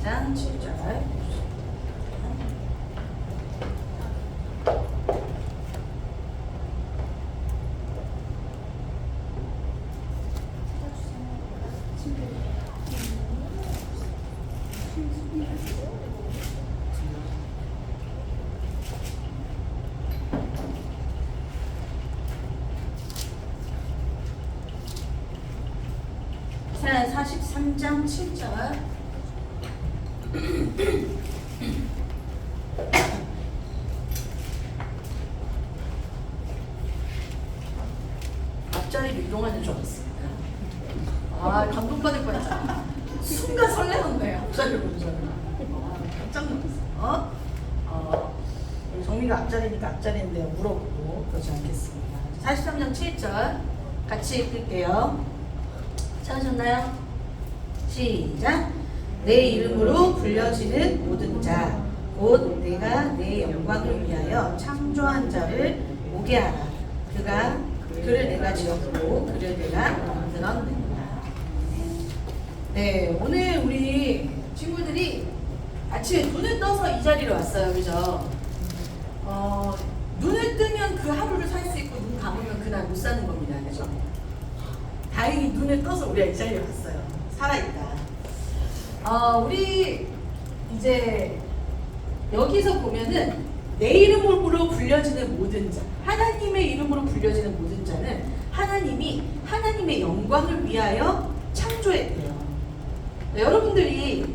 43장 7절. 자, 43장 7절. 앞자리로 이동하는 줄 알았습니다. 아, 감동받을 뻔했잖아. 순간 설레었네. 앞자리로 보자. 깜짝 놀랐어. 우리 정미가 앞자리니까 앞자리인데 물어보고 그러지 않겠습니다. 43장 7절 같이 읽을게요. 찾으셨나요? 시작. 내 이름으로 불려지는 모든 자, 곧 내가 내 영광을 위하여 창조한 자를 오게 하라. 그를 내가 지었고 그를 내가 만들었느니라. 네, 오늘 우리 친구들이 아침에 눈을 떠서 이 자리로 왔어요. 그죠? 눈을 뜨면 그 하루를 살 수 있고 눈 감으면 그날 못 사는 겁니다. 그죠? 다행히 눈을 떠서 우리가 이 자리에 왔어요. 살아있다. 우리 이제 여기서 보면은 내 이름으로 불려지는 모든 자, 하나님의 이름으로 불려지는 모든 자는 하나님이 하나님의 영광을 위하여 창조했대요. 네, 여러분들이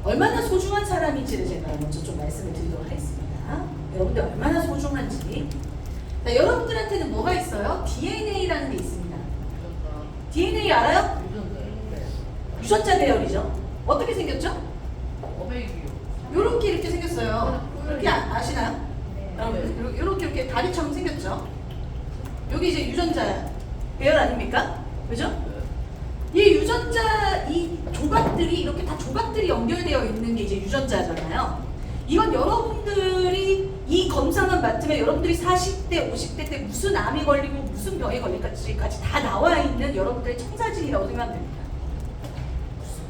얼마나 소중한 사람인지를 제가 먼저 좀 말씀을 드리도록 하겠습니다. 여러분들 얼마나 소중한지. 자, 여러분들한테는 뭐가 있어요? DNA라는 게 있습니다. DNA 알아요? 유전자 배열이죠. 어떻게 생겼죠? 요렇게 이렇게 생겼어요. 이렇게 아시나요? 이렇게 다리처럼 생겼죠. 여기 이제 유전자 배열 아닙니까? 그죠? 이 유전자 이 조각들이 이렇게 다 조각들이 연결되어 있는 게 이제 유전자잖아요. 이건 여러분들이 이 검사만 맡으면 여러분들이 40대, 50대 때 무슨 암이 걸리고 무슨 병에 걸릴까지 다 나와 있는 여러분들의 청사진이라고 생각하면 됩니다.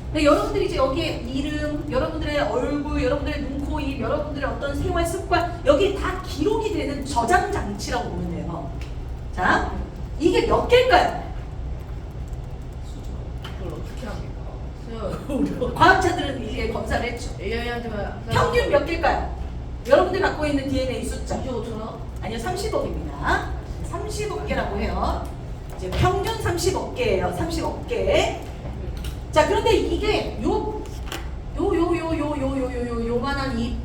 근데 여러분들이 이제 여기에 이름, 여러분들의 얼굴, 여러분들의 눈, 코, 입, 여러분들의 어떤 생활 습관 여기에 다 기록이 되는 저장 장치라고 보면 돼요. 자, 이게 몇 개일까요? 그걸 어떻게 합니까? 과학자들은 이제 검사를 했죠. AI한테만 평균 몇 개일까요? 여러분들이 갖고 있는 DNA 숫자 25,000원? 아니요, 30억입니다. 30억개라고 해요. 이제 평균 30억 개예요. 30억 개. 자, 그런데 이게 요만한 이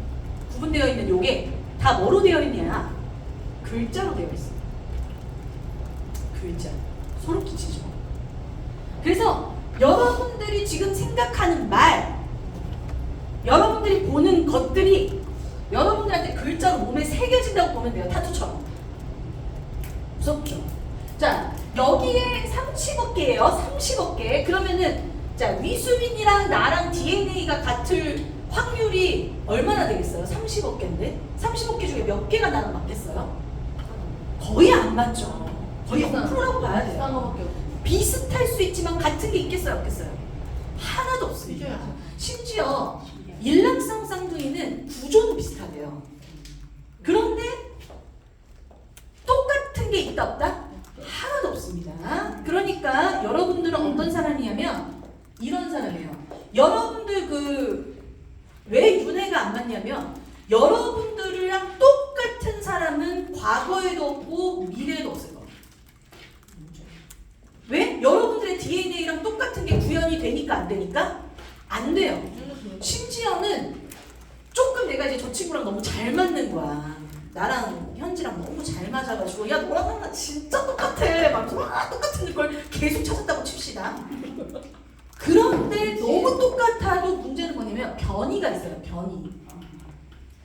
구분되어 있는 요게 다 뭐로 되어 있냐? 글자로 되어 있어요. 글자. 소름 끼치죠. 그래서 여러분들이 지금 생각하는 말, 여러분들이 보는 것들이 여러분들한테 글자로 몸에 새겨진다고 보면 돼요. 타투처럼. 무섭죠? 자, 여기에 30억 개예요. 30억 개. 그러면은 자, 위수빈이랑 나랑 DNA가 같을 확률이 얼마나 되겠어요? 30억 개인데? 30억 개 중에 몇 개가 나랑 맞겠어요? 거의 안 맞죠. 거의 0%라고 봐야 돼요. 비싼 거밖에 없어. 비슷할 수 있지만 같은 게 있겠어요? 없겠어요? 하나도 없습니다. 심지어 일란성 쌍둥이는 구조는 비슷하대요. 그런데 똑같은 게 있다 없다? 하나도 없습니다. 그러니까 여러분들은 어떤 사람이냐면 이런 사람이에요. 여러분들 왜 윤회가 안 맞냐면 여러분들이랑 똑같은 사람은 과거에도 없고 미래에도 없을 거예요. 왜? 여러분들의 DNA랑 똑같은 게 구현이 되니까 안 되니까? 안 돼요. 심지어는 조금 내가 이제 저 친구랑 너무 잘 맞는 거야. 나랑 현지랑 너무 잘 맞아가지고 야 너랑 나 진짜 똑같아. 막 똑같은 걸 계속 찾았다고 칩시다. 그런데 너무 똑같아도 문제는 뭐냐면 변이가 있어요.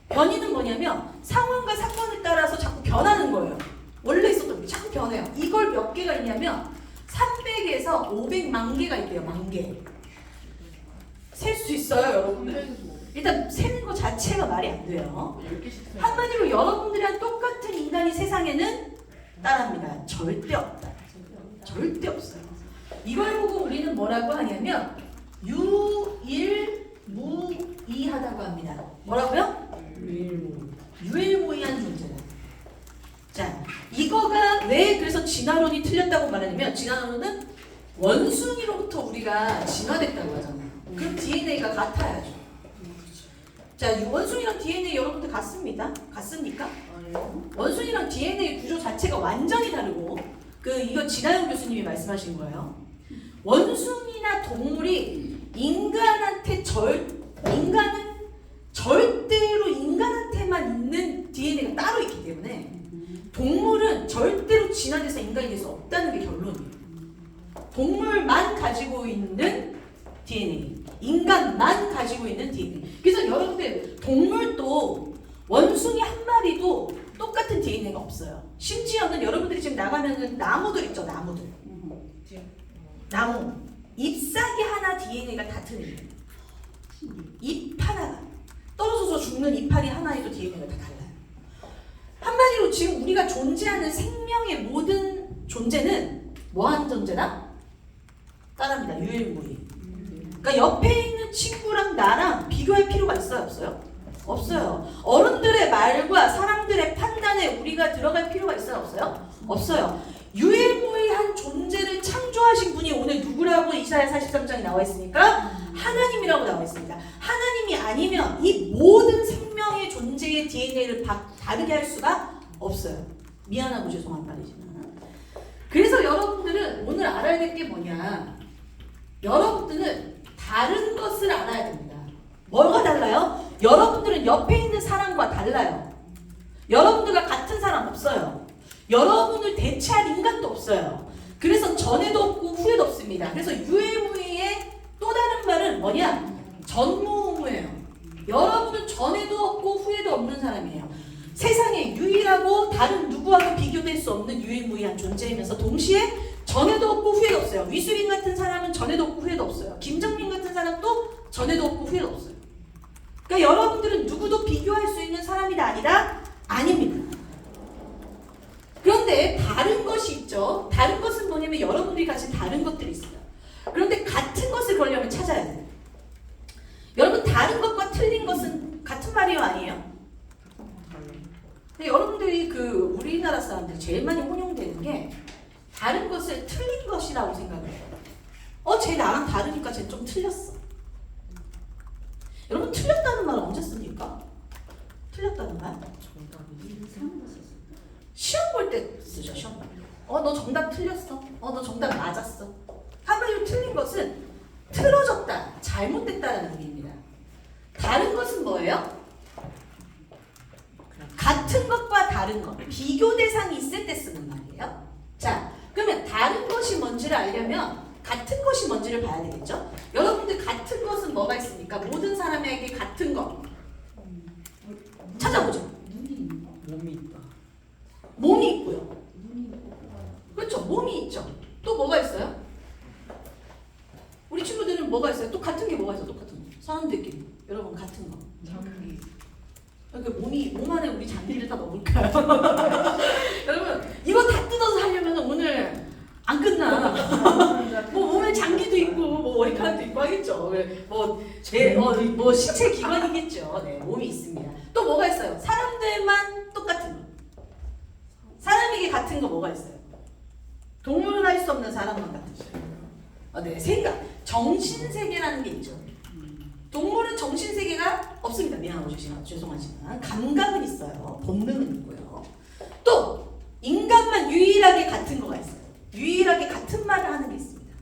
변이는 뭐냐면 상황과 사건에 따라서 자꾸 변하는 거예요. 원래 있었던 게 자꾸 변해요. 이걸 몇 개가 있냐면 300에서 500만 개가 있대요. 만 개. 셀 수 있어요, 여러분들. 일단 세는 거 자체가 말이 안 돼요. 한마디로 여러분들이랑 똑같은 인간이 세상에는 따라합니다. 절대 없다. 절대 없어요. 이걸 보고 우리는 뭐라고 하냐면 유일무이하다고 합니다. 뭐라고요? 유일무이한 존재다. 자, 이거가 왜 그래서 진화론이 틀렸다고 말하냐면 진화론은 원숭이로부터 우리가 진화됐다고 하잖아요. 그럼 DNA가 같아야죠. 자, 원숭이랑 DNA 여러분들 같습니다. 같습니까? 원숭이랑 DNA 구조 자체가 완전히 다르고 이거 진하영 교수님이 말씀하신 거예요. 원숭이나 동물이 인간은 절대로 인간한테만 있는 DNA가 따로 있기 때문에 동물은 절대로 진화돼서 인간이 될 수 없다는 게 결론이에요. 동물만 가지고 있는 DNA, 인간만 가지고 있는 DNA. 그래서 여러분들 동물도 원숭이 한 마리도 똑같은 DNA가 없어요. 심지어는 여러분들이 지금 나가면은 나무들 있죠, 나무들. 나무 잎사귀 하나 DNA가 다 틀려요. 잎 하나가 떨어져서 죽는 이파리 하나에도 DNA가 다 달라요. 한마디로 지금 우리가 존재하는 생명의 모든 존재는 뭐하는 존재다? 따라합니다. 유일무이. 그러니까 옆에 있는 친구랑 나랑 비교할 필요가 있어요, 없어요? 없어요. 어른들의 말과 사람들의 판단에 우리가 들어갈 필요가 있어요, 없어요? 없어요. 유일무이한 존재를 창조하신 분이 오늘 누구라고 이사야 43장에 나와 있습니까? 하나님이라고 나와 있습니다. 하나님이 아니면 이 모든 생명의 존재의 DNA를 다르게 할 수가 없어요. 미안하고 죄송한 말이지만. 그래서 여러분들은 오늘 알아야 될 게 뭐냐? 여러분들은 다른 것을 알아야 됩니다. 뭐가 달라요? 여러분들은 옆에 있는 사람과 달라요. 여러분들과 같은 사람 없어요. 여러분을 대체할 인간도 없어요. 그래서 전에도 없고 후에도 없습니다. 그래서 유일무이의 또 다른 말은 뭐냐? 전무후무예요. 여러분은 전에도 없고 후에도 없는 사람이에요. 세상에 유일하고 다른 누구와도 비교될 수 없는 유일무이한 존재이면서 동시에 전에도 없고 후에도 없어요. 위수빈 같은 사람은 전에도 없고 후에도 없어요. 김정민 같은 사람도 전에도 없고 후에도 없어요. 그러니까 여러분들은 누구도 비교할 수 있는 사람이다 아니다? 아닙니다. 그런데 다른 것이 있죠. 다른 것은 뭐냐면 여러분들이 가진 다른 것들이 있어요. 그런데 같은 것을 그러려면 찾아야 돼요. 여러분 다른 것과 틀린 것은 같은 말이에요, 아니에요? 근데 여러분들이 우리나라 사람들이 제일 많이 혼용되는 게 다른 것을 틀린 것이라고 생각을 해요. 쟤 나랑 다르니까 쟤 좀 틀렸어. 여러분 틀렸다는 말은 언제 씁니까? 틀렸다는 말? 시험 볼 때 쓰죠. 시험 볼 때. 너 정답 틀렸어. 너 정답 맞았어. 한마디로 틀린 것은 틀어졌다, 잘못됐다라는 의미입니다. 다른 것은 뭐예요? 같은 것과 다른 것, 비교 대상이 있을 때 쓰는 말이에요. 자, 그러면 다른 것이 뭔지를 알려면 같은 것이 뭔지를 봐야 되겠죠? 여러분들 같은 것은 뭐가 있습니까? 모든 사람에게 같은 것 찾아보죠. 몸이 있다. 몸이 있고요. 그렇죠. 몸이 있죠. 또 뭐가 있어요? 우리 친구들은 뭐가 있어요? 또 같은 게 뭐가 있어? 똑같은 거. 사람들끼리. 여러분 같은 거. 장기. 그러니까 몸 안에 우리 장기를 다 넣을까요? 여러분 이거 다 뜯어서 하려면 오늘 안 끝나. 뭐 몸에 장기도 있고 뭐 머리카락도 있고 하겠죠. 뭐 신체 기관이겠죠. 네, 몸이 있습니다. 또 뭐가 있어요? 사람들만 똑같은 거. 사람에게 같은 거 뭐가 있어요? 동물은 할 수 없는 사람만 같은 거. 네, 생각, 정신세계라는 게 있죠. 동물은 정신세계가 없습니다. 미안하고 죄송하지만 감각은 있어요. 본능은 있고요. 또 인간만 유일하게 같은 거가 있어요. 유일하게 같은 말을 하는 게 있습니다.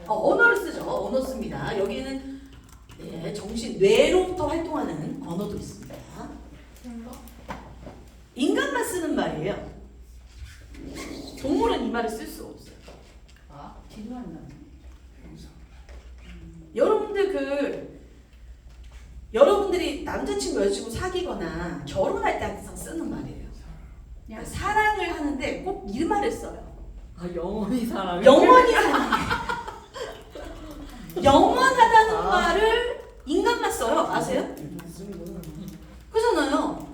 언어를 쓰죠. 언어 씁니다. 여기에는 뇌로부터 활동하는 언어도 있습니다. 인간만 쓰는 말이에요. 동물은 이 말을 쓸 수가 없어요. 기도한다. 여러분들이 남자친구 여자친구 사귀거나 결혼할 때 항상 쓰는 말이에요. 그러니까 사랑을 하는데 꼭 이 말을 써요. 영원히 사랑해. 영원히 사랑해. 영원하다는 말을 인간만 써요. 아세요? 그렇잖아요.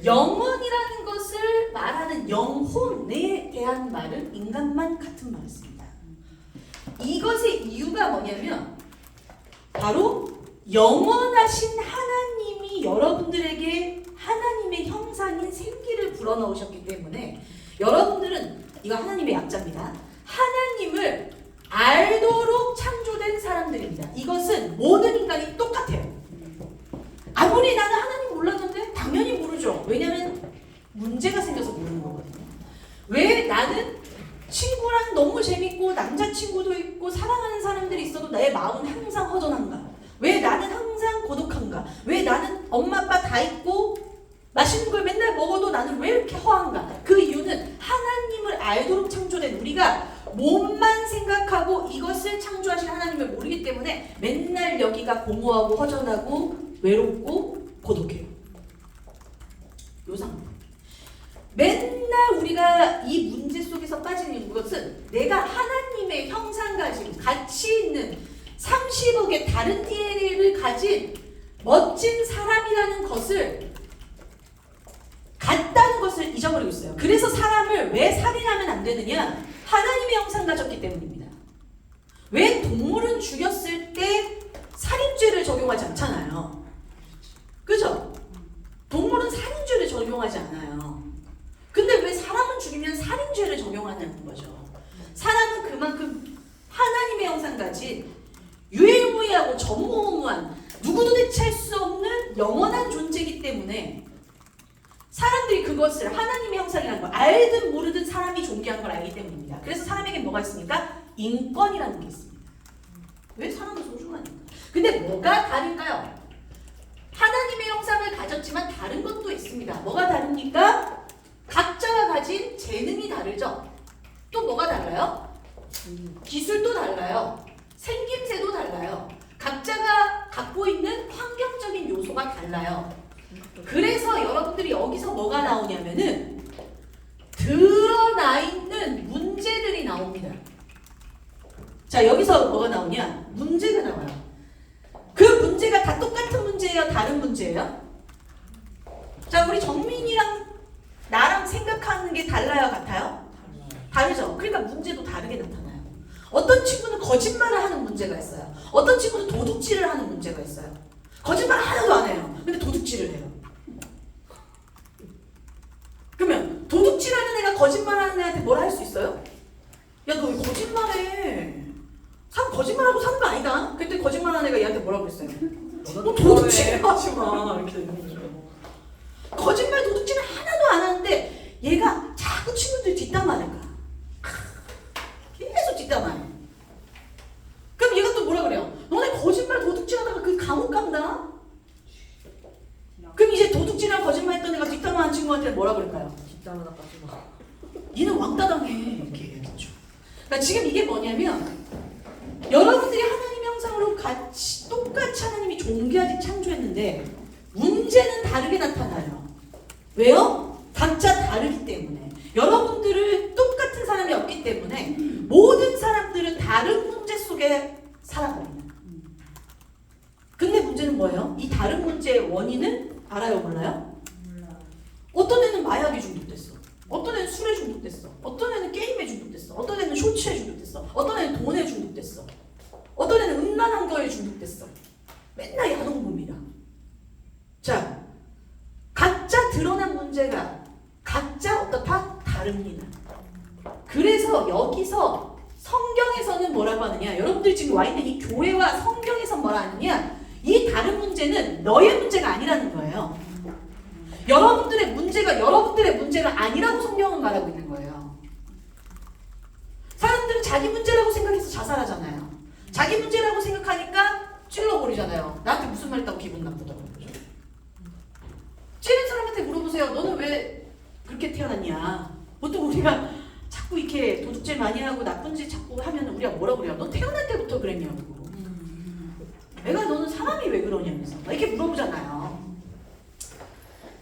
영원이라는 것을 말하는 영혼에 대한 말은 인간만 같은 말을 씁니다. 이것의 이유가 뭐냐면 바로 영원하신 하나님이 여러분들에게 하나님의 형상인 생기를 불어넣으셨기 때문에 여러분들은 이거 하나님의 약자입니다. 하나님을 알도록 창조된 사람들입니다. 이것은 모든 인간이 똑같아요. 아무리 나는 하나님 몰랐는데 당연히 모르죠. 왜냐하면 문제가 생겨서 모르는 거거든요. 왜 나는 친구랑 너무 재밌고 남자친구도 있고 사랑하는 사람들이 있어도 나의 마음은 항상 허전한가? 왜 나는 항상 고독한가? 왜 나는 엄마 아빠 다 있고 맛있는 걸 맨날 먹어도 나는 왜 이렇게 허한가? 그 이유는 하나님을 알도록 창조된 우리가 몸만 생각하고 이것을 창조하신 하나님을 모르기 때문에 맨날 여기가 공허하고 허전하고 외롭고 고독해요. 요 상태. 맨날 우리가 이 문제 속에서 빠지는 것은 내가 하나님의 형상 가진 가치 있는 30억의 다른 DNA를 가진 멋진 사람이라는 것을 같다는 것을 잊어버리고 있어요. 그래서 사람을 왜 살인하면 안 되느냐? 하나님의 형상 가졌기 때문입니다. 왜 동물은 죽였을 때 살인죄를 적용하지 않잖아요. 그죠? 동물은 살인죄를 적용하지 않아요. 근데 왜 사람은 죽이면 살인죄를 적용하는 거죠? 사람은 그만큼 하나님의 형상 가진 유일무이하고 전무후무한 누구도 대체할 수 없는 영원한 존재이기 때문에 사람들이 그것을 하나님의 형상이라는 걸 알든 모르든 사람이 존귀한 걸 알기 때문입니다. 그래서 사람에게 뭐가 있습니까? 인권이라는 게 있습니다. 왜 사람은 소중하니까. 근데 뭐가 다른가요? 하나님의 형상을 가졌지만 다른 것도 있습니다. 뭐가 다릅니까? 각자가 가진 재능이 다르죠. 또 뭐가 달라요? 기술도 달라요. 생김새도 달라요. 각자가 갖고 있는 환경적인 요소가 달라요. 그래서 여러분들이 여기서 뭐가 나오냐면은 드러나 있는 문제들이 나옵니다. 자, 여기서 뭐가 나오냐? 문제가 나와요. 그 문제가 다 똑같은 문제예요? 다른 문제예요? 자, 우리 정민이랑 나랑 생각하는 게 달라요? 같아요? 다르죠? 그러니까 문제도 다르게 나타나요. 어떤 친구는 거짓말을 하는 문제가 있어요. 어떤 친구는 도둑질을 하는 문제가 있어요. 거짓말 하나도 안 해요. 근데 도둑질을 해요. 그러면 도둑질하는 애가 거짓말하는 애한테 뭐라 할 수 있어요? 야, 너 왜 거짓말해? 사람 거짓말하고 사는 거 아니다. 그때 거짓말하는 애가 얘한테 뭐라고 했어요? 너 도둑질 하지 마. 이렇게 거짓말 도둑질을 하나도 안 하는데 얘가 자꾸 친구들 뒷담화를 가. 계속 뒷담화해. 그럼 얘가 또 뭐라 그래요? 너네 거짓말 도둑질하다가 그 감옥 간다. 그럼 이제 도둑질이랑 거짓말했던 애가 뒷담화한 친구한테 뭐라 그럴까요? 뒷담화 나까지 마. 니는 왕따 당해. 이렇게 얘기하죠. 그러니까 지금 이게 뭐냐면 여러분들이 하나님 형상으로 같이 똑같이 하나님이 존귀하게 창조했는데 문제는 다르게 나타나요. 왜요? 각자 다르기 때문에. 여러분들을 똑같은 사람이 없기 때문에 모든 사람들은 다른 문제 속에 살아갑니다. 근데 문제는 뭐예요? 이 다른 문제의 원인은 알아요? 몰라요? 몰라. 어떤 애는 마약에 중독됐어. 어떤 애는 술에 중독됐어. 어떤 애는 게임에 중독됐어. 어떤 애는 쇼츠에 중독됐어. 어떤 애는 돈에 중독됐어. 어떤 애는 음란한 거에 중독됐어. 맨날 야동봅니다. 자, 각자 드러난 문제가 각자 어떻다? 다릅니다. 그래서 여기서 성경에서는 뭐라고 하느냐? 여러분들 지금 와 있는 이 교회와 성경에서 뭐라 하느냐? 이 다른 문제는 너의 문제가 아니라는 거예요. 여러분들의 문제가 여러분들의 문제가 아니라고 성경은 말하고 있는 거예요. 사람들은 자기 문제라고 생각해서 자살하잖아요. 자기 문제라고 생각하니까 찔러버리잖아요. 나한테 무슨 말 했다고 기분 나쁘다고. 찌른 사람한테 물어보세요. 너는 왜 그렇게 태어났냐? 보통 우리가 자꾸 이렇게 도둑질 많이 하고 나쁜 짓 자꾸 하면 우리가 뭐라고 그래요? 너 태어날 때부터 그랬냐고. 내가 너는 사람이 왜 그러냐면서 이렇게 물어보잖아요.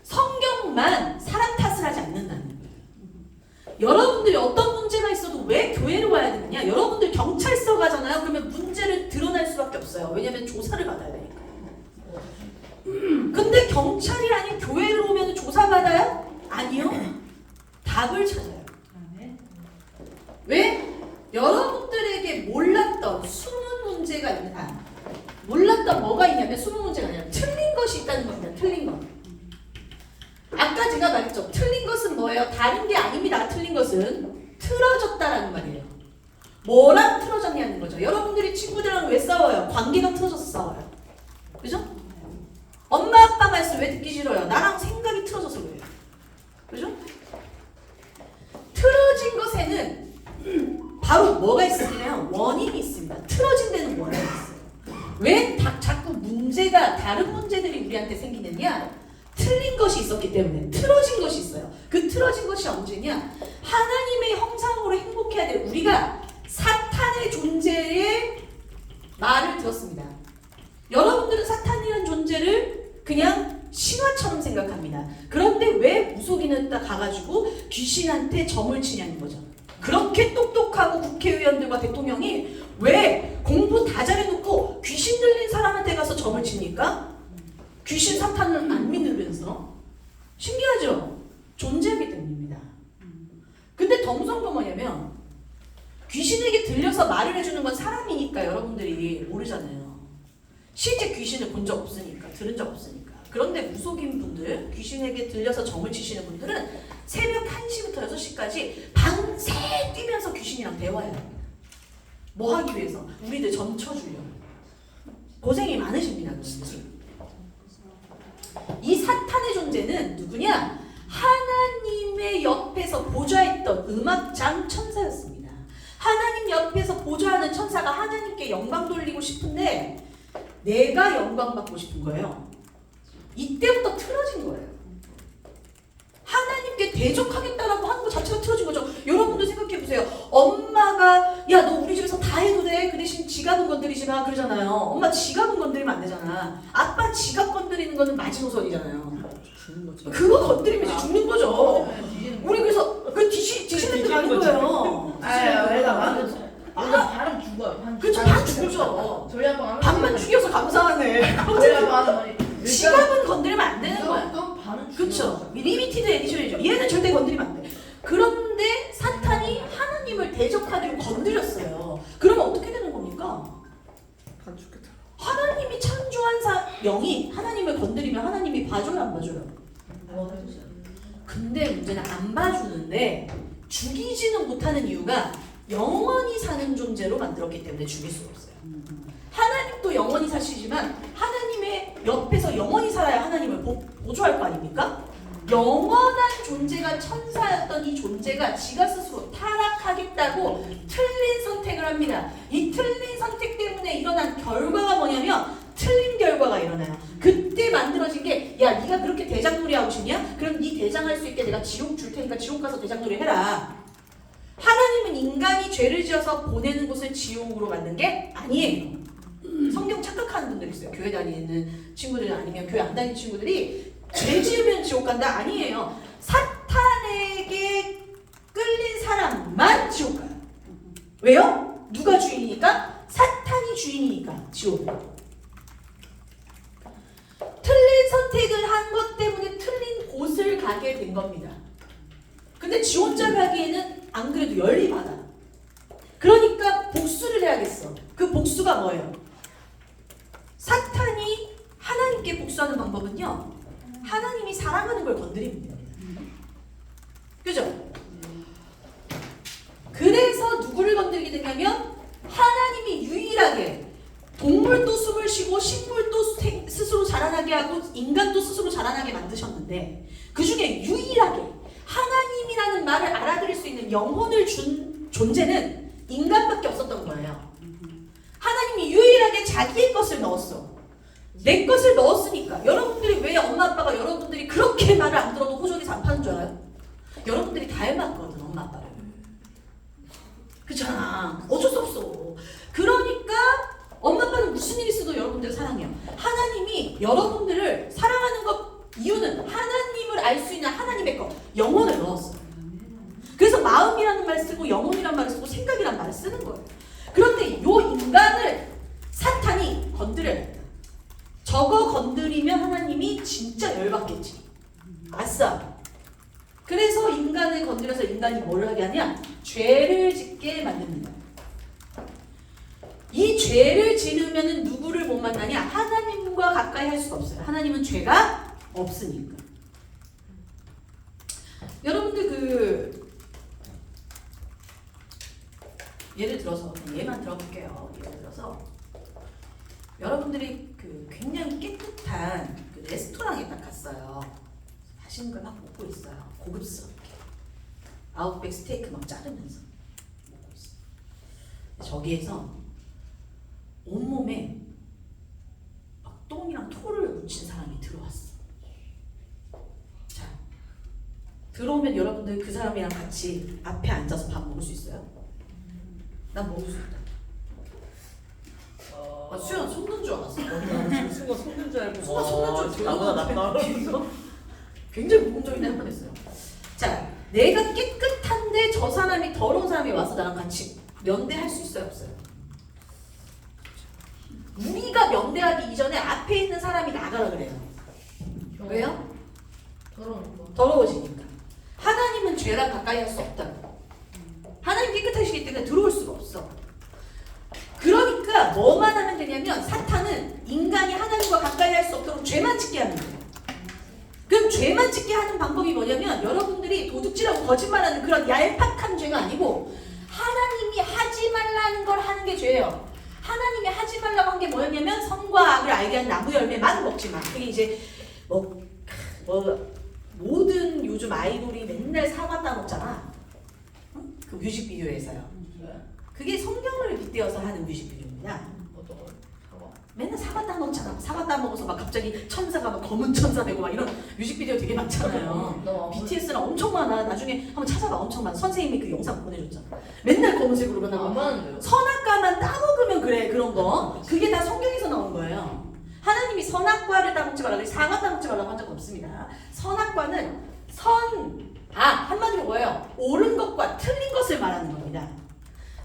성경만 사람 탓을 하지 않는다는 거예요. 여러분들이 어떤 문제가 있어도 왜 교회로 와야 되느냐? 여러분들 경찰서 가잖아요. 그러면 문제를 드러낼 수밖에 없어요. 왜냐면 조사를 받아야 되니까. 근데 경찰이 아닌 교회를 오면 조사받아요? 아니요. 답을 찾아요. 왜? 여러분들에게 몰랐던 숨은 문제가 있는 몰랐던 뭐가 있냐면 20문제가 아니라 틀린 것이 있다는 겁니다. 틀린 것. 아까 제가 말했죠. 틀린 것은 뭐예요? 다른 게 아닙니다. 틀린 것은 틀어졌다라는 말이에요. 뭐랑 틀어졌냐는 거죠. 여러분들이 친구들이랑 왜 싸워요? 관계가 틀어져서 싸워요. 그죠? 엄마 아빠 말씀 왜 듣기 싫어요? 나랑 생각이 틀어져서 그래요. 그죠? 틀어진 것에는 바로 뭐가 있으면 원인이 있습니다. 틀어진 데는 원인이 있어요. 왜 자꾸 문제가 다른 문제들이 우리한테 생기느냐? 틀린 것이 있었기 때문에 틀어진 것이 있어요. 그 틀어진 것이 언제냐? 하나님의 형상으로 행복해야 될 우리가 사탄의 존재의 말을 들었습니다. 여러분들은 사탄이라는 존재를 그냥 신화처럼 생각합니다. 그런데 왜 무속인은 딱 가가지고 귀신한테 점을 치냐는 거죠. 그렇게 똑똑하고 국회의원들과 대통령이 왜 공부 다 잘해놓고 귀신 들린 사람한테 가서 점을 칩니까? 귀신 사탄은 안 믿으면서. 신기하죠? 존재하기 때문입니다. 근데 더 무서운 건 뭐냐면 귀신에게 들려서 말을 해주는 건 사람이니까 여러분들이 모르잖아요. 실제 귀신을 본 적 없으니까, 들은 적 없으니까. 그런데 무속인 분들, 귀신에게 들려서 점을 치시는 분들은 새벽 1시부터 6시까지 밤새 뛰면서 귀신이랑 대화해요. 뭐 하기 위해서? 우리들 점 쳐주려고. 고생이 많으십니다. 이 사탄의 존재는 누구냐? 하나님의 옆에서 보좌했던 음악장 천사였습니다. 하나님 옆에서 보좌하는 천사가 하나님께 영광 돌리고 싶은데 내가 영광 받고 싶은 거예요. 이때부터 틀어진 거예요. 하나님께 대적하겠다라고 하는 것 자체가 틀어진 거죠. 여러분도 생각해보세요. 엄마가 야 너 우리 집에서 다 해도 돼. 그 대신 지갑은 건드리지 마 그러잖아요. 엄마 지갑은 건드리면 안 되잖아. 아빠 지갑 건드리는 거는 마지노선이잖아요. 죽는 거죠. 그거 건드리면 이제 죽는 거죠. 우리 그래서 그 뒤지는 게 아닌 거예요. 반은 죽어요. 그쵸, 반 죽죠. 저희 아빠가 반만 죽여서 감사하네. 저희 아빠가 지갑은 건드리면 안 되는 거야. 무조건 반은 그쵸. 리미티드 에디션이죠. 얘는 절대 건드리면 안 돼. 그런데 사탄이 하나님을 대적하기로 건드렸어요. 그러면 어떻게 되는 겁니까? 반 죽겠다. 하나님이 창조한 영이 하나님을 건드리면 하나님이 봐줘요, 안 봐줘요? 근데 문제는 안 봐주는데 죽이지는 못하는 이유가 영원히 사는 존재로 만들었기 때문에 죽일 수가 없어요. 하나님도 영원히 사시지만 하나님의 옆에서 영원히 살아야 하나님을 보조할 거 아닙니까? 영원한 존재가 천사였던 이 존재가 지가 스스로 타락하겠다고 틀린 선택을 합니다. 이 틀린 선택 때문에 일어난 결과가 뭐냐면 틀린 결과가 일어나요. 그때 만들어진 게 야 네가 그렇게 대장놀이 하고 싶냐? 그럼 네 대장할 수 있게 내가 지옥 줄 테니까 지옥 가서 대장놀이 해라. 하나님은 인간이 죄를 지어서 보내는 곳을 지옥으로 만든 게 아니에요. 성경 착각하는 분들 있어요. 교회 다니는 친구들 아니면 교회 안 다니는 친구들이 죄 지으면 지옥 간다? 아니에요. 사탄에게 끌린 사람만 지옥 가요. 왜요? 누가 주인이니까? 사탄이 주인이니까 지옥. 틀린 선택을 한 것 때문에 틀린 곳을 가게 된 겁니다. 근데 지 혼자 가기에는 안 그래도 열이 받아. 그러니까 복수를 해야겠어. 그 복수가 뭐예요? 사탄이 하나님께 복수하는 방법은요. 하나님이 사랑하는 걸 건드리면 됩니다. 그죠? 그래서 누구를 건드리게 되냐면 하나님이 유일하게 동물도 숨을 쉬고 식물도 스스로 자라나게 하고 인간도 스스로 자라나게 만드셨는데 그 중에 유일하게 하나님이라는 말을 알아들을 수 있는 영혼을 준 존재는 인간밖에 없었던 거예요. 하나님이 유일하게 자기의 것을 넣었어. 내 것을 넣었으니까. 여러분들이 왜 엄마 아빠가 여러분들이 그렇게 말을 안 들어도 호적에서 안 파는 줄 알아요? 여러분들이 닮았거든 엄마 아빠를. 그렇잖아. 어쩔 수 없어. 그러니까 엄마 아빠는 무슨 일 있어도 여러분들을 사랑해요. 하나님이 여러분들을 사랑하는 것 이유는 하나님을 알 수 있는 하나님의 것 영혼을 넣었어요. 그래서 마음이라는 말을 쓰고 영혼이라는 말을 쓰고 생각이라는 말을 쓰는 거예요. 그런데 요 인간을 사탄이 건드려야겠다. 저거 건드리면 하나님이 진짜 열받겠지. 아싸. 그래서 인간을 건드려서 인간이 뭘 하게 하냐? 죄를 짓게 만듭니다. 이 죄를 지으면은 누구를 못 만나냐? 하나님과 가까이 할 수가 없어요. 하나님은 죄가 없으니까. 여러분들 예를 들어서 얘만 들어볼게요. 예를 들어서 여러분들이 굉장히 깨끗한 레스토랑에 딱 갔어요. 맛있는 걸 막 먹고 있어요. 고급스럽게 아웃백 스테이크 막 자르면서 먹고 있어요. 저기에서 온몸에 막 똥이랑 토를 묻힌 사람이 들어왔어. 자, 들어오면 여러분들 그 사람이랑 같이 앞에 앉아서 밥 먹을 수 있어요? 난 먹을 수 있다. 수연 속는 줄 알았어. 지금 순간 속는 줄 알고. 순간 속는 줄 알고. 나보다 낫다. 굉장히 모범적인 할 뻔했어요. 자, 내가 깨끗한데 저 사람이 더러운 사람이 와서 나랑 같이 면대할 수 있어요, 없어요? 우리가 면대하기 이전에 앞에 있는 사람이 나가라 그래요. 왜요? 더러워지니까. 하나님은 죄랑 가까이 할 수 없다고. 하나님 깨끗하시기 때문에 들어올 수가 없어. 그러니까 뭐만 하면 되냐면 사탄은 인간이 하나님과 가까이 할 수 없도록 죄만 짓게 하는 거예요. 그럼 죄만 짓게 하는 방법이 뭐냐면 여러분들이 도둑질하고 거짓말하는 그런 얄팍한 죄가 아니고 하나님이 하지 말라는 걸 하는 게 죄예요. 하나님이 하지 말라고 한 게 뭐였냐면 선과 악을 알게 한 나무 열매만 먹지 마. 그게 이제 모든 요즘 아이돌이 맨날 사과 따먹잖아. 응? 그 뮤직비디오에서요. 그게 성경을 빗대어서 하는 뮤직비디오입니다. 맨날 사과 따먹잖아. 사과 따먹어서 막 갑자기 천사가 막 검은 천사 되고 막 이런 뮤직비디오 되게 많잖아요. BTS랑 엄청 많아. 나중에 한번 찾아봐. 엄청 많아. 선생님이 그 영상 보내줬잖아. 맨날 검은색으로 나오고 선악과만 따먹으면 그래. 그런 거. 그게 다 성경에서 나온 거예요. 하나님이 선악과를 따먹지 말라고 사과 따먹지 말라고 한 적 없습니다. 선악과는 한마디로 뭐예요? 옳은 것과 틀린 것을 말하는 겁니다.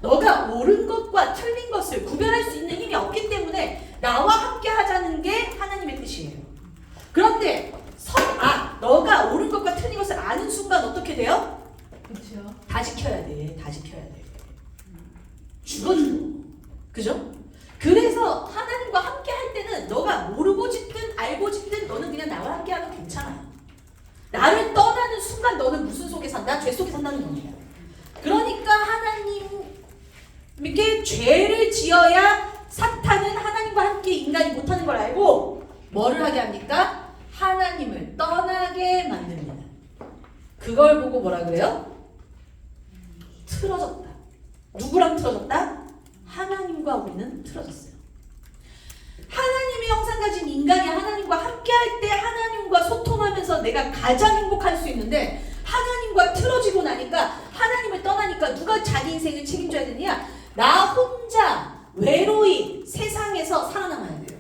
너가 옳은 것과 틀린 것을 구별할 수 있는 힘이 없기 때문에 나와 함께 하자는 게 하나님의 뜻이에요. 그런데 너가 옳은 것과 틀린 것을 아는 순간 어떻게 돼요? 그렇죠. 다 지켜야 돼. 다 지켜야 돼. 죽어. 그죠? 그래서 하나님과 함께 할 때는 너가 모르고 짓든 알고 짓든 너는 그냥 나와 함께 하면 괜찮아요. 나를 떠나는 순간 너는 무슨 속에 산다? 죄 속에 산다는 겁니다. 그러니까 하나님께 죄를 지어야 사탄은 하나님과 함께 인간이 못하는 걸 알고 뭐를 하게 합니까? 하나님을 떠나게 만듭니다. 그걸 보고 뭐라 그래요? 틀어졌다. 누구랑 틀어졌다? 하나님과 우리는 틀어졌어요. 하나님의 형상 가진 인간이 하나님과 함께 할 때 하나님과 소통하면서 내가 가장 행복할 수 있는데 하나님과 틀어지고 나니까 하나님을 떠나니까 누가 자기 인생을 책임져야 되냐? 나 혼자 외로이 세상에서 살아남아야 돼요.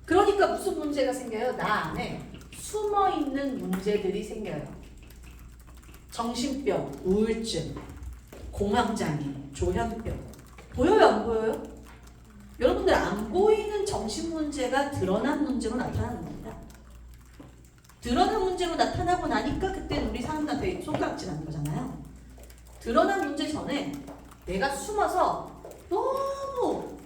그러니까 무슨 문제가 생겨요? 나 안에 숨어있는 문제들이 생겨요. 정신병, 우울증, 공황장애, 조현병. 보여요? 안 보여요? 여러분들 안 보이는 정신 문제가 드러난 문제로 나타나는 겁니다. 드러난 문제로 나타나고 나니까 그때 우리 사람들한테 손가락질하는 거잖아요. 드러난 문제 전에 내가 숨어서 너무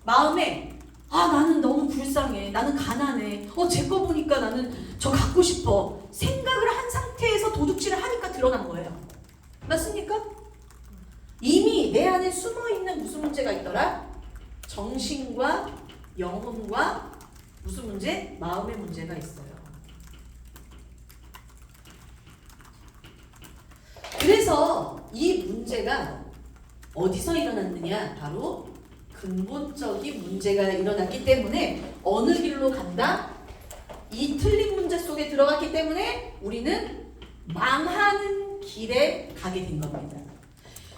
마음에 나는 너무 불쌍해. 나는 가난해. 제 거 보니까 나는 저 갖고 싶어. 생각을 한 상태에서 도둑질을 하니까 드러난 거예요. 맞습니까? 이미 내 안에 숨어있는 무슨 문제가 있더라? 정신과 영혼과 무슨 문제? 마음의 문제가 있어요. 그래서 이 문제가 어디서 일어났느냐? 바로 근본적인 문제가 일어났기 때문에 어느 길로 간다? 이 틀린 문제 속에 들어갔기 때문에 우리는 망하는 길에 가게 된 겁니다.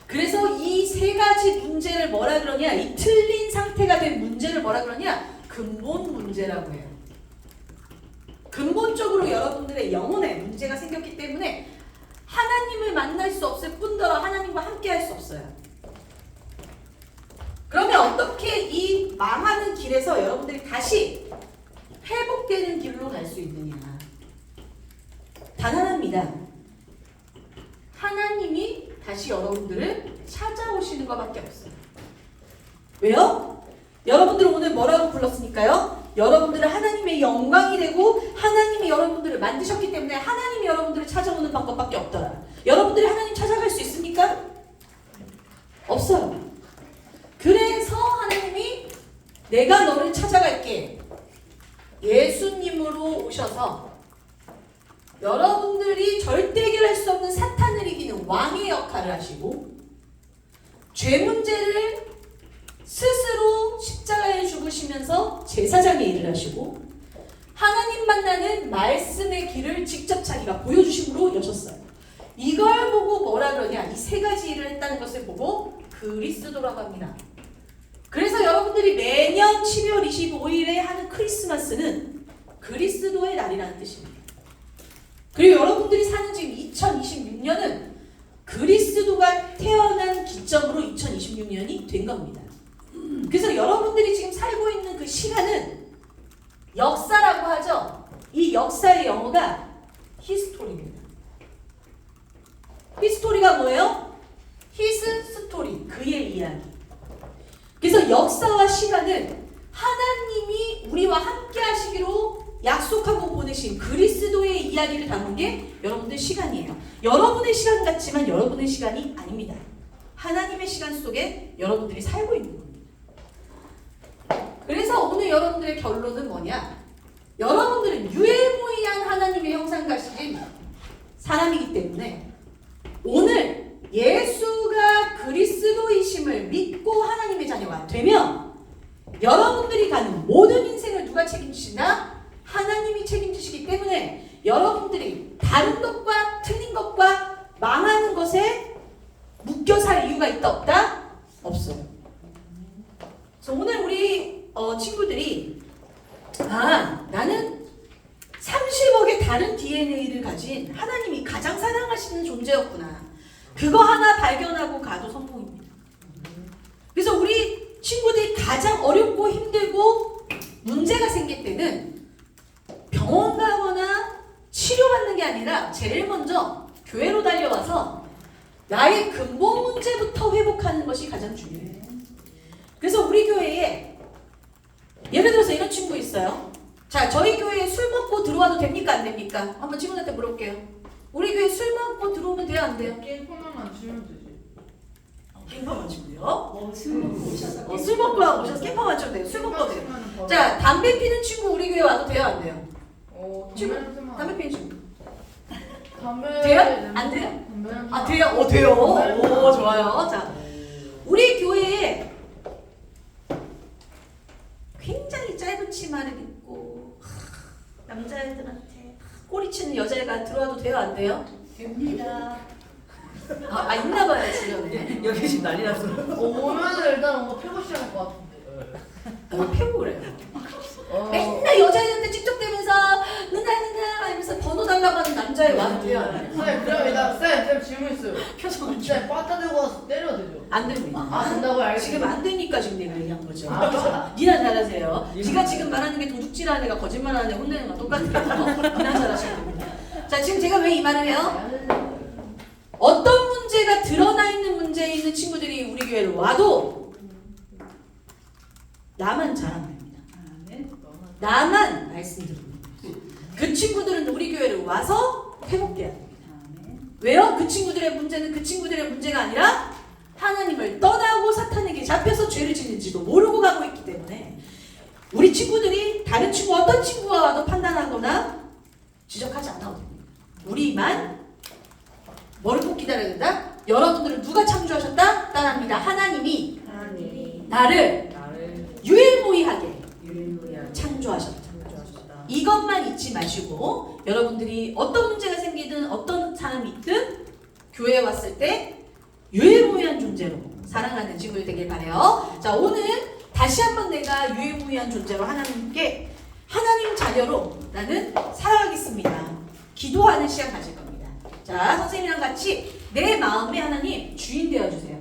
그래서 이 세 가지 문제를 뭐라 그러냐? 이 틀린 상태가 된 문제를 뭐라 그러냐? 근본 문제라고 해요. 근본적으로 여러분들의 영혼에 문제가 생겼기 때문에 하나님을 만날 수 없을 뿐더러 하나님과 함께 할 수 없어요. 그러면 어떻게 이 망하는 길에서 여러분들이 다시 회복되는 길로 갈 수 있느냐? 단 하나입니다. 하나님이 다시 여러분들을 찾아오시는 것밖에 없어요. 왜요? 여러분들은 오늘 뭐라고 불렀으니까요? 여러분들은 하나님의 영광이 되고 하나님이 여러분들을 만드셨기 때문에 하나님이 여러분들을 찾아오는 방법밖에 없더라. 여러분들이 하나님 찾아갈 수 있습니까? 없어요. 그래서 하나님이 내가 너를 찾아갈게. 예수님으로 오셔서 여러분들이 절대 해결할 수 없는 사탄을 이기는 왕의 역할을 하시고 죄 문제를 스스로 십자가에 죽으시면서 제사장의 일을 하시고 하나님 만나는 말씀의 길을 직접 자기가 보여주심으로 여셨어요. 이걸 보고 뭐라 그러냐? 이 세 가지 일을 했다는 것을 보고 그리스도라고 합니다. 그래서 여러분들이 매년 12월 25일에 하는 크리스마스는 그리스도의 날이라는 뜻입니다. 그리고 여러분들이 사는 지금 2026년은 그리스도가 태어난 기점으로 2026년이 된 겁니다. 그래서 여러분들이 지금 살고 있는 그 시간은 역사라고 하죠. 이 역사의 영어가 히스토리입니다. 히스토리가 뭐예요? 히스 스토리, 그의 이야기. 그래서 역사와 시간은 하나님이 우리와 함께 하시기로 약속하고 보내신 그리스도의 이야기를 담은 게 여러분들 시간이에요. 여러분의 시간 같지만 여러분의 시간이 아닙니다. 하나님의 시간 속에 여러분들이 살고 있는 겁니다. 그래서 오늘 여러분들의 결론은 뭐냐? 여러분들은 유일무이한 하나님의 형상 가신 사람이기 때문에 오늘 예수가 그리스도이심을 믿고 하나님의 자녀가 되면 여러분들이 가는 모든 인생을 누가 책임지시나? 하나님이 책임지시기 때문에 여러분들이 다른 것과 틀린 것과 망하는 것에 묶여 살 이유가 있다 없다? 없어요. 그래서 오늘 우리 친구들이 나는 30억의 다른 DNA를 가진 하나님이 가장 사랑하시는 존재였구나. 그거 하나 발견하고 가도 성공입니다. 그래서 우리 친구들이 가장 어렵고 힘들고 문제가 생길 때는 병원 가거나 치료받는 게 아니라 제일 먼저 교회로 달려와서 나의 근본 문제부터 회복하는 것이 가장 중요해요. 그래서 우리 교회에 예를 들어서 이런 친구 있어요. 자, 저희 교회에 술 먹고 들어와도 됩니까? 안 됩니까? 한번 친구한테 물어볼게요. 우리 교회 술 먹고 들어오면 돼요? 안 돼요? 게임폰만 치면 되지. 캠퍼만 치면 돼요? 술 먹고 오셔서 술 먹고 오셔서 캠퍼만 치면 돼요. 술 먹고 돼요. 자, 담배 피는 친구 우리 교회 와도 돼요? 안 돼요? 담배 피는 친구. 돼요? 안 돼요? 돼요? 돼요. 오, 좋아요. 자, 우리 교회에 굉장히 짧은 치마를 입고 남자애들한테 꼬리치는 여자애가 들어와도 돼요? 안 돼요? 됩니다. 있나 봐요, 주변에. 여기 지금 난리 났어. 오면은 일단 뭔가 패고 시작할 것 같은데. 패고 그래요. 맨날 여자애한테 찝쩍대면서 누나 하면서 번호 달라고 하는 남자애 와도 돼요? 안 돼요? 쌤, 그럼 일단 쌤 질문 있어요. 표정은 쌤, 빠따 들고 와서 때려도 되죠? 안 됩니다. 된다고요? 알겠습니다. 지금 안 되니까 지금 내가 얘기한 거죠. 니나 잘하세요. 네가 지금 말하는 게 도둑질하는 애가 거짓말하는 애 혼내는 거 똑같아요. 니나 잘하셔야 됩니다. 자, 지금 제가 왜 이 말을 해요? 어떤 문제가 드러나 있는 문제에 있는 친구들이 우리 교회로 와도 나만 잘하면 됩니다. 나만 말씀드립니다. 그 친구들은 우리 교회로 와서 회복돼야 됩니다. 왜요? 그 친구들의 문제는 그 친구들의 문제가 아니라 하나님을 떠나고 사탄에게 잡혀서 죄를 짓는지도 모르고 가고 있기 때문에 우리 친구들이 다른 친구 어떤 친구가 와도 판단하거나 지적하지 않아도 됩니다. 우리만 뭘 꼭 기다려야 된다? 여러분들은 누가 창조하셨다? 따라합니다. 하나님이 나를 유일무이하게 창조하셨다. 이것만 잊지 마시고 여러분들이 어떤 문제가 생기든 어떤 사람이 있든 교회에 왔을 때 유일무이한 존재로 사랑하는 친구들 되길 바래요. 자, 오늘 다시 한번 내가 유일무이한 존재로 하나님께 하나님 자녀로 나는 살아가겠습니다. 기도하는 시간 가질 겁니다. 자, 선생님이랑 같이 내 마음에 하나님 주인 되어주세요.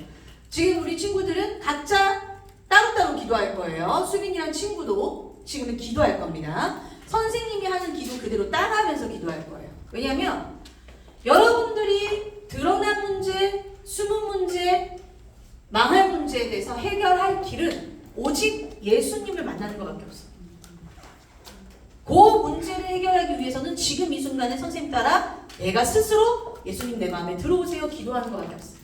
지금 우리 친구들은 각자 따로따로 기도할 거예요. 수빈이랑 친구도 지금은 기도할 겁니다. 선생님이 하는 기도 그대로 따라하면서 기도할 거예요. 왜냐하면 여러분들이 드러난 문제, 숨은 문제, 망할 문제에 대해서 해결할 길은 오직 예수님을 만나는 것밖에 없어. 그 문제를 해결하기 위해서는 지금 이 순간에 선생님 따라 내가 스스로 예수님 내 마음에 들어오세요 기도하는 것밖에 없어.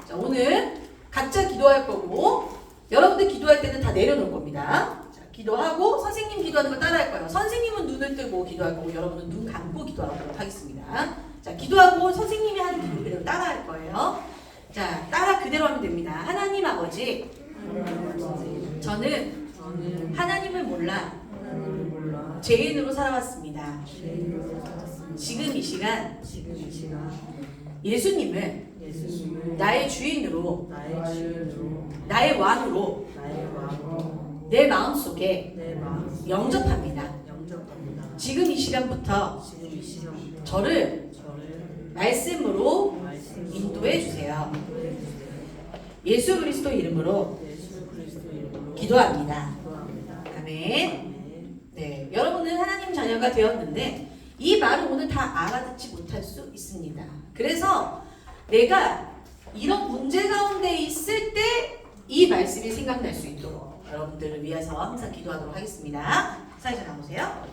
자, 오늘 각자 기도할 거고 여러분들 기도할 때는 다 내려놓을 겁니다. 자, 기도하고 선생님 기도하는 거 따라할 거예요. 선생님은 눈을 뜨고 기도할 거고 여러분은 눈 감고 기도하도록 하겠습니다. 자, 기도하고 선생님이 하는 기도 그대로 따라할 거예요. 자, 따라 그대로 하면 됩니다. 하나님 아버지, 저는 하나님을 몰라 죄인으로 살아왔습니다. 지금 이 시간 예수님을 나의 주인으로 나의 왕으로 내 마음속에 영접합니다. 지금 이 시간부터 저를 말씀으로 인도해 주세요. 예수 그리스도 이름으로 기도합니다. 아멘. 네, 여러분은 하나님 자녀가 되었는데 이 말을 오늘 다 알아듣지 못할 수 있습니다. 그래서 내가 이런 문제 가운데 있을 때 이 말씀이 생각날 수 있도록 여러분들을 위해서 항상 기도하도록 하겠습니다. 사회자 나오세요.